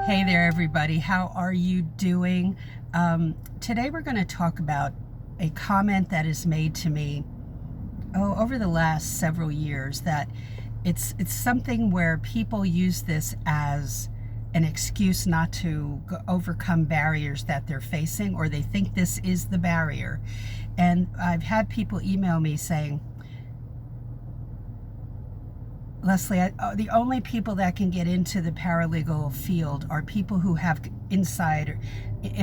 Hey there, everybody. How are you doing? Today we're going to talk about a comment that is made to me over the last several years, that it's something where people use this as an excuse not to overcome barriers that they're facing, or they think this is the barrier. And I've had people email me saying, Leslie, the only people that can get into the paralegal field are people who have an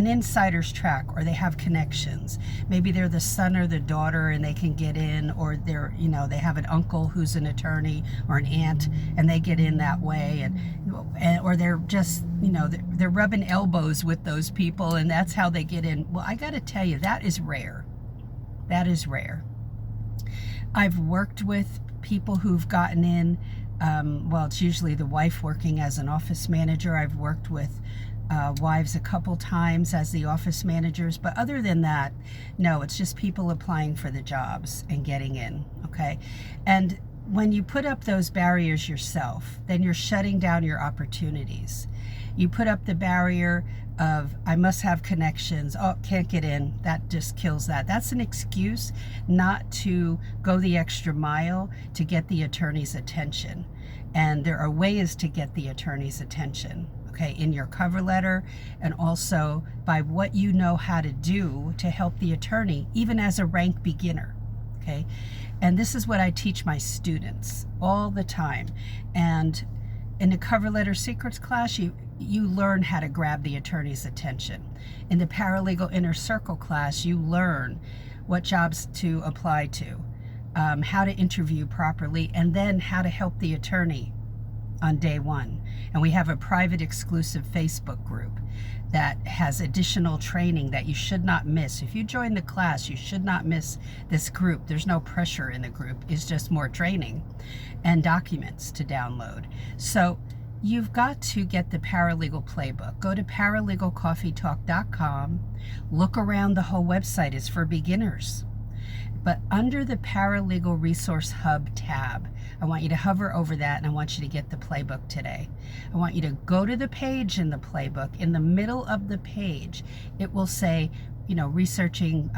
insider's track, or they have connections. Maybe they're the son or the daughter and they can get in, or they have an uncle who's an attorney, or an aunt, and they get in that way, or they're just, they're rubbing elbows with those people and that's how they get in. Well, I got to tell you, that is rare. That is rare. I've worked with people who've gotten in, well, it's usually the wife working as an office manager. I've worked with wives a couple times as the office managers, but other than that, no, it's just people applying for the jobs and getting in, okay? And when you put up those barriers yourself, then you're shutting down your opportunities. You put up the barrier of, I must have connections, oh, can't get in, that just kills that. That's an excuse not to go the extra mile to get the attorney's attention. And there are ways to get the attorney's attention, okay, in your cover letter, and also by what you know how to do to help the attorney, even as a rank beginner, okay? And this is what I teach my students all the time. And in the cover letter secrets class, you learn how to grab the attorney's attention. In the paralegal inner circle class, you learn what jobs to apply to, how to interview properly, and then how to help the attorney on day one. And we have a private exclusive Facebook group that has additional training that you should not miss. If you join the class, you should not miss this group. There's no pressure in the group. It's just more training and documents to download. So you've got to get the Paralegal Playbook. Go to paralegalcoffeetalk.com. Look around, the whole website is for beginners. But under the Paralegal Resource Hub tab, I want you to hover over that, and I want you to get the playbook today. I want you to go to the page in the playbook. In the middle of the page, it will say, researching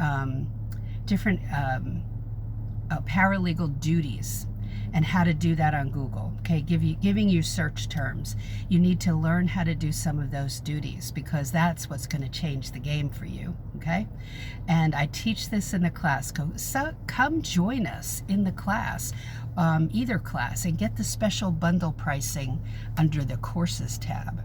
different paralegal duties, and how to do that on Google, okay? Giving you search terms. You need to learn how to do some of those duties, because that's what's going to change the game for you, okay? And I teach this in the class. Come join us in the class, either class, and get the special bundle pricing under the courses tab.